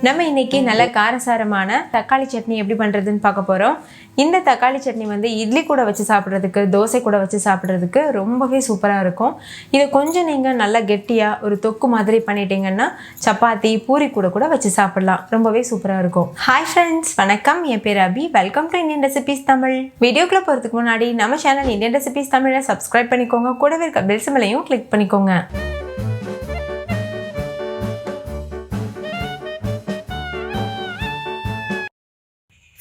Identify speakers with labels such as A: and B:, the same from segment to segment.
A: நம்ம இன்னைக்கு நல்ல காரசாரமான தக்காளி சட்னி எப்படி பண்ணுறதுன்னு பார்க்க போகிறோம். இந்த தக்காளி சட்னி வந்து இட்லி கூட வச்சு சாப்பிட்றதுக்கு, தோசை கூட வச்சு சாப்பிட்றதுக்கு ரொம்பவே சூப்பராக இருக்கும். இதை கொஞ்சம் நீங்கள் நல்லா கெட்டியாக ஒரு தொக்கு மாதிரி பண்ணிட்டீங்கன்னா சப்பாத்தி பூரி கூட கூட வச்சு சாப்பிடலாம். ரொம்பவே சூப்பராக இருக்கும். ஹாய் ஃப்ரெண்ட்ஸ், வணக்கம். என் பேர் Abhi. Welcome to Indian recipes Tamil. வீடியோக்குள்ளே போகிறதுக்கு முன்னாடி நம்ம சேனல் இந்தியன் ரெசிபீஸ் தமிழை சப்ஸ்கிரைப் பண்ணிக்கோங்க. கூடவே இருக்க பெல் சிம்பலையும் கிளிக் பண்ணிக்கோங்க.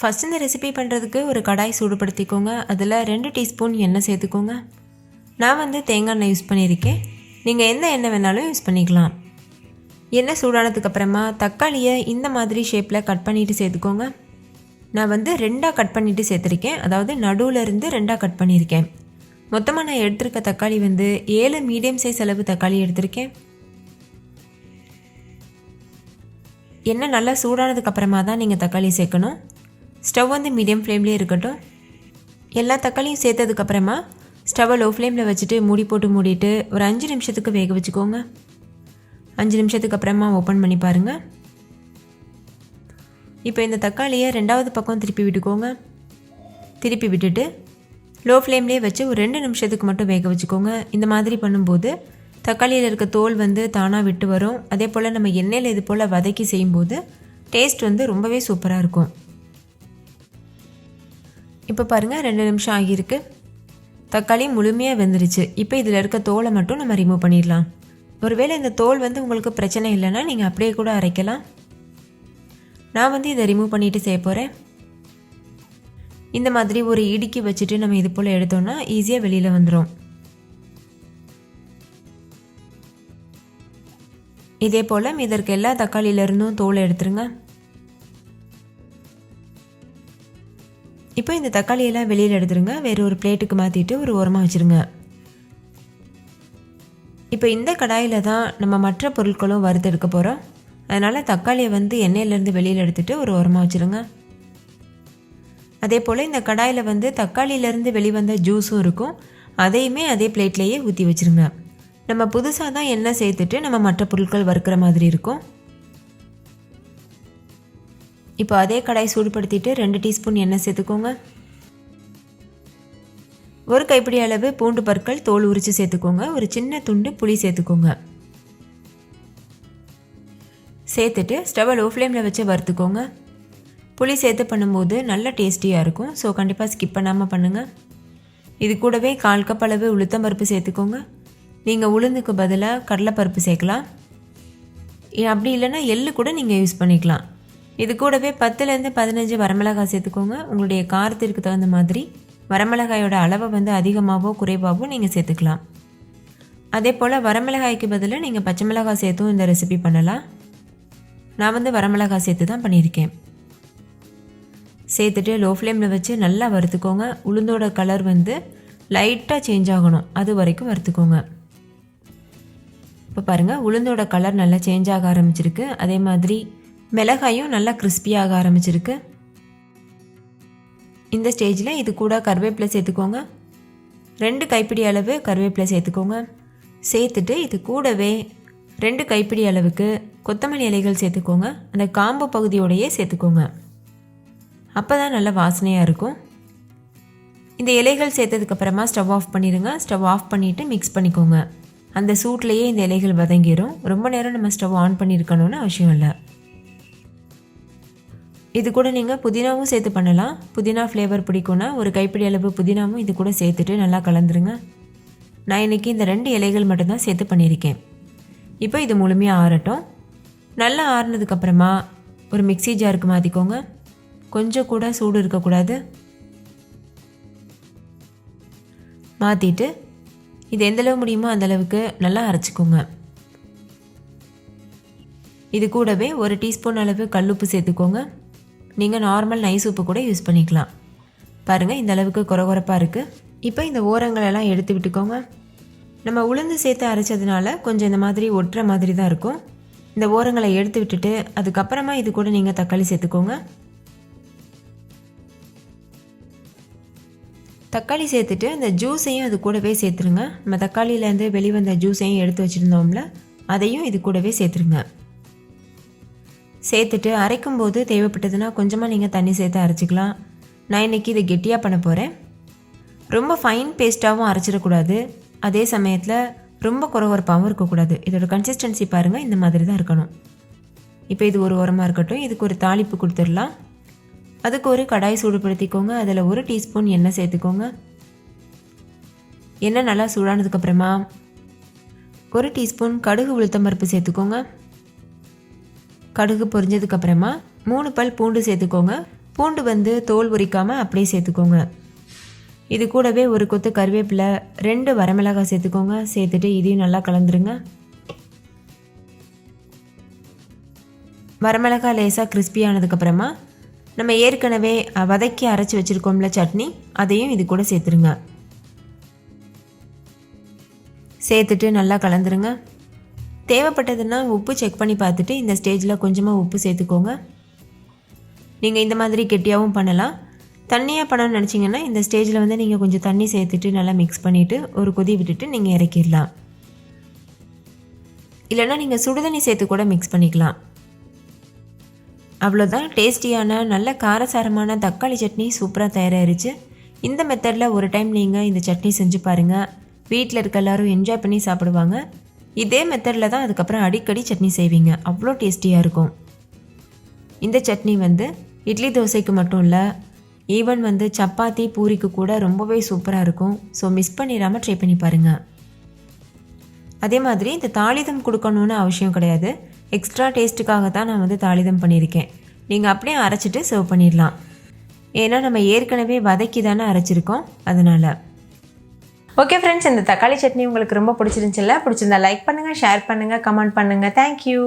A: ஃபஸ்ட் இந்த ரெசிபி பண்ணுறதுக்கு ஒரு கடாய் சூடுபடுத்திக்கோங்க. அதில் 2 டீஸ்பூன் எண்ணெய் சேர்த்துக்கோங்க. நான் வந்து தேங்காய் எண்ணெய் யூஸ் பண்ணியிருக்கேன். நீங்கள் எந்த எண்ணெய் வேணாலும் யூஸ் பண்ணிக்கலாம். எண்ணெய் சூடானதுக்கப்புறமா தக்காளியை இந்த மாதிரி ஷேப்பில் கட் பண்ணிவிட்டு சேர்த்துக்கோங்க. நான் வந்து 2ஆக கட் பண்ணிவிட்டு சேர்த்துருக்கேன். அதாவது நடுவில் இருந்து 2ஆக கட் பண்ணியிருக்கேன். மொத்தமாக நான் எடுத்திருக்க தக்காளி வந்து 7 மீடியம் சைஸ் அளவு தக்காளி எடுத்திருக்கேன். எண்ணெய் நல்லா சூடானதுக்கப்புறமா தான் நீங்கள் தக்காளி சேர்க்கணும். ஸ்டவ் வந்து மீடியம் ஃப்ளேம்லேயே இருக்கட்டும். எல்லா தக்காளியும் சேர்த்ததுக்கப்புறமா ஸ்டவ்வை லோ ஃப்ளேமில் வச்சுட்டு மூடி போட்டு மூடிட்டு ஒரு 5 நிமிஷத்துக்கு வேக வச்சுக்கோங்க. 5 நிமிஷத்துக்கு அப்புறமா ஓப்பன் பண்ணி பாருங்கள். இப்போ இந்த தக்காளியை 2வது பக்கம் திருப்பி விட்டுக்கோங்க. திருப்பி விட்டுட்டு லோ ஃப்ளேம்லேயே வச்சு ஒரு 2 நிமிஷத்துக்கு மட்டும் வேக வச்சுக்கோங்க. இந்த மாதிரி பண்ணும்போது தக்காளியில் இருக்க தோல் வந்து தானாக விட்டு வரும். அதே போல் நம்ம எண்ணெயில் இது போல் வதக்கி செய்யும்போது டேஸ்ட் வந்து ரொம்பவே சூப்பராக இருக்கும். இப்போ பாருங்கள், 2 நிமிஷம் ஆகியிருக்கு. தக்காளி முழுமையாக வெந்துருச்சு. இப்போ இதில் இருக்க தோலை மட்டும் நம்ம ரிமூவ் பண்ணிடலாம். ஒருவேளை இந்த தோல் வந்து உங்களுக்கு பிரச்சனை இல்லைன்னா நீங்கள் அப்படியே கூட அரைக்கலாம். நான் வந்து இதை ரிமூவ் பண்ணிவிட்டு செய்ய போகிறேன். இந்த மாதிரி ஒரு இடுக்கி வச்சுட்டு நம்ம இது போல் எடுத்தோம்னா ஈஸியாக வெளியில் வந்துடும். இதே போல் இதற்கு எல்லா தக்காளியிலேருந்தும் தோலை எடுத்துருங்க. இப்போ இந்த தக்காளியெல்லாம் வெளியில் எடுத்துருங்க. வேறு ஒரு பிளேட்டுக்கு மாற்றிட்டு ஒரு ஓரமாக வச்சுருங்க. இப்போ இந்த கடாயில் தான் நம்ம மற்ற பொருட்களும் வறுத்தெடுக்க போகிறோம். அதனால் தக்காளியை வந்து எண்ணெயிலேருந்து வெளியில் எடுத்துகிட்டு ஒரு ஓரமாக வச்சுருங்க. அதே போல் இந்த கடாயில் வந்து தக்காளியிலேருந்து வெளிவந்த ஜூஸும் இருக்கும். அதையுமே அதே பிளேட்லேயே ஊற்றி வச்சுருங்க. நம்ம புதுசாக தான் எண்ணெய் சேர்த்துட்டு நம்ம மற்ற பொருட்கள் வறுக்கிற மாதிரி இருக்கும். இப்போ அதே கடாய் சூடுபடுத்திட்டு 2 டீஸ்பூன் எண்ணெய் சேர்த்துக்கோங்க. ஒரு கைப்பிடி அளவு பூண்டு பற்கள் தோல் உரித்து சேர்த்துக்கோங்க. ஒரு சின்ன துண்டு புளி சேர்த்துக்கோங்க. சேர்த்துட்டு ஸ்டவ்வை லோ ஃப்ளேமில் வச்சு வறுத்துக்கோங்க. புளி சேர்த்து பண்ணும்போது நல்ல டேஸ்டியாக இருக்கும். ஸோ கண்டிப்பாக ஸ்கிப் பண்ணாமல் பண்ணுங்கள். இது கூடவே 1/4 கப் அளவு உளுத்தம்பருப்பு சேர்த்துக்கோங்க. நீங்கள் உளுந்துக்கு பதிலாக கடலைப்பருப்பு சேர்க்கலாம். அப்படி இல்லைன்னா எள்ளு கூட நீங்கள் யூஸ் பண்ணிக்கலாம். இது கூடவே 10லேருந்து 15 வரமிளகாய் சேர்த்துக்கோங்க. உங்களுடைய காரத்திற்கு தகுந்த மாதிரி வரமிளகாயோட அளவை வந்து அதிகமாகவோ குறைவாகவோ நீங்கள் சேர்த்துக்கலாம். அதே போல் வரமிளகாய்க்கு பதிலாக நீங்கள் பச்சை மிளகாய் சேர்த்தும் இந்த ரெசிபி பண்ணலாம். நான் வந்து வரமிளகாய் சேர்த்து தான் பண்ணியிருக்கேன். சேர்த்துட்டு லோ ஃப்ளேமில் வச்சு நல்லா வறுத்துக்கோங்க. உளுந்தோட கலர் வந்து லைட்டாக சேஞ்ச் ஆகணும், அது வரைக்கும் வறுத்துக்கோங்க. இப்போ பாருங்கள், உளுந்தோட கலர் நல்லா சேஞ்ச் ஆக ஆரம்பிச்சிருக்கு. அதே மாதிரி மிளகாயும் நல்லா கிறிஸ்பியாக ஆரம்பிச்சிருக்கு. இந்த ஸ்டேஜில் இது கூட கருவேப்பிலை சேர்த்துக்கோங்க. 2 கைப்பிடி அளவு கருவேப்பிலை சேர்த்துக்கோங்க. சேர்த்துட்டு இது கூடவே 2 கைப்பிடி அளவுக்கு கொத்தமல்லி இலைகள் சேர்த்துக்கோங்க. அந்த காம்பு பகுதியோடையே சேர்த்துக்கோங்க. அப்போ தான் நல்ல வாசனையாக இருக்கும். இந்த இலைகள் சேர்த்ததுக்கப்புறமா ஸ்டவ் ஆஃப் பண்ணிடுங்க. ஸ்டவ் ஆஃப் பண்ணிவிட்டு மிக்ஸ் பண்ணிக்கோங்க. அந்த சூட்லேயே இந்த இலைகள் வதங்கிடும். ரொம்ப நேரம் நம்ம ஸ்டவ் ஆன் பண்ணியிருக்கணும்னு அவசியம் இல்லை. இது கூட நீங்கள் புதினாவும் சேர்த்து பண்ணலாம். புதினா ஃப்ளேவர் பிடிக்கும்னா ஒரு கைப்பிடி அளவு புதினாவும் இது கூட சேர்த்துட்டு நல்லா கலந்துருங்க. நான் இன்றைக்கி இந்த 2 இலைகள் மட்டும்தான் சேர்த்து பண்ணியிருக்கேன். இப்போ இது முழுமையாக ஆறட்டும். நல்லா ஆறுனதுக்கப்புறமா ஒரு மிக்ஸி ஜாருக்கு மாற்றிக்கோங்க. கொஞ்சம் கூட சூடு இருக்கக்கூடாது. மாற்றிட்டு இது எந்தளவு முடியுமோ அந்தளவுக்கு நல்லா அரைச்சிக்கோங்க. இது கூடவே 1 டீஸ்பூன் அளவு கல்லுப்பு சேர்த்துக்கோங்க. நீங்கள் நார்மல் நைஸ் உப்பு கூட யூஸ் பண்ணிக்கலாம். பாருங்கள், இந்த அளவுக்கு கொரகொரப்பாக இருக்குது. இப்போ இந்த ஓரங்களெல்லாம் எடுத்து விட்டுக்கோங்க. நம்ம உளுந்து சேர்த்து அரைச்சதுனால கொஞ்சம் இந்த மாதிரி ஒட்டுற மாதிரி தான் இருக்கும். இந்த ஓரங்களை எடுத்து விட்டுட்டு அதுக்கப்புறமா இது கூட நீங்கள் தக்காளி சேர்த்துக்கோங்க. தக்காளி சேர்த்துட்டு அந்த ஜூஸையும் அது கூடவே சேர்த்துருங்க. நம்ம தக்காளியிலேருந்து வெளிவந்த ஜூஸையும் எடுத்து வச்சுருந்தோம்ல, அதையும் இது கூடவே சேர்த்துருங்க. சேர்த்துட்டு அரைக்கும்போது தேவைப்பட்டதுன்னா கொஞ்சமாக நீங்கள் தண்ணி சேர்த்து அரைச்சிக்கலாம். நான் இன்றைக்கி இதை கெட்டியாக பண்ண போகிறேன். ரொம்ப ஃபைன் பேஸ்ட்டாகவும் அரைச்சிடக்கூடாது, அதே சமயத்தில் ரொம்ப குறவரப்பாகவும் இருக்கக்கூடாது. இதோட கன்சிஸ்டன்சி பாருங்கள், இந்த மாதிரி தான் இருக்கணும். இப்போ இது ஒரு உரமாக இருக்கட்டும். இதுக்கு ஒரு தாளிப்பு கொடுத்துடலாம். அதுக்கு ஒரு கடாய் சூடுபடுத்திக்கோங்க. அதில் 1 டீஸ்பூன் எண்ணெய் சேர்த்துக்கோங்க. எண்ணெய் நல்லா சூடானதுக்கப்புறமா 1 டீஸ்பூன் கடுகு உளுத்தம்பருப்பு சேர்த்துக்கோங்க. கடுகு பொரிஞ்சதுக்கப்புறமா 3 பல் பூண்டு சேர்த்துக்கோங்க. பூண்டு தோல் உரிக்காமல் அப்படியே சேர்த்துக்கோங்க. இது கூடவே ஒரு கொத்து கருவேப்பிலை, 2 வரமிளகாய் சேர்த்துக்கோங்க. சேர்த்துட்டு இதையும் நல்லா கலந்துருங்க. வரமிளகாய் லேசாக கிறிஸ்பியானதுக்கப்புறமா நம்ம ஏற்கனவே வதக்கி அரைச்சி வச்சுருக்கோம்ல சட்னி, அதையும் இது கூட சேர்த்துருங்க. சேர்த்துட்டு நல்லா கலந்துருங்க. தேவைப்பட்டதுன்னா உப்பு செக் பண்ணி பார்த்துட்டு இந்த ஸ்டேஜில் கொஞ்சமாக உப்பு சேர்த்துக்கோங்க. நீங்கள் இந்த மாதிரி கெட்டியாகவும் பண்ணலாம். தண்ணியாக பண்ணணும்னு நினச்சிங்கன்னா இந்த ஸ்டேஜில் நீங்கள் கொஞ்சம் தண்ணி சேர்த்துட்டு நல்லா மிக்ஸ் பண்ணிவிட்டு ஒரு கொதி விட்டுட்டு நீங்கள் இறக்கிடலாம். இல்லைன்னா நீங்கள் சுடுதண்ணி சேர்த்து கூட மிக்ஸ் பண்ணிக்கலாம். அவ்வளோதான், டேஸ்டியான நல்ல காரசாரமான தக்காளி சட்னி சூப்பராக தயாராகிருச்சு. இந்த மெத்தடில் ஒரு டைம் நீங்கள் இந்த சட்னி செஞ்சு பாருங்கள். வீட்டில் இருக்க எல்லோரும் என்ஜாய் பண்ணி சாப்பிடுவாங்க. இதே மெத்தடில் தான் அதுக்கப்புறம் அடிக்கடி சட்னி செய்வீங்க. அவ்வளோ டேஸ்டியாக இருக்கும். இந்த சட்னி இட்லி தோசைக்கு மட்டும் இல்லை, ஈவன் சப்பாத்தி பூரிக்கு கூட ரொம்பவே சூப்பராக இருக்கும். ஸோ மிஸ் பண்ணிடாமல் ட்ரை பண்ணி பாருங்கள். அதே மாதிரி இந்த தாளிதம் கொடுக்கணுன்னு அவசியம் கிடையாது. எக்ஸ்ட்ரா டேஸ்ட்டுக்காக தான் நான் தாளிதம் பண்ணியிருக்கேன். நீங்கள் அப்படியே அரைச்சிட்டு சர்வ் பண்ணிடலாம். ஏன்னா நம்ம ஏற்கனவே வதக்கி தானே அரைச்சிருக்கோம், அதனால். ஓகே ஃப்ரெண்ட்ஸ், இந்த தக்காளி சட்னி உங்களுக்கு ரொம்ப பிடிச்சிருந்துச்சுல்ல? பிடிச்சிருந்தா லைக் பண்ணுங்கள், ஷேர் பண்ணுங்கள், கமெண்ட் பண்ணுங்கள். தேங்க்யூ.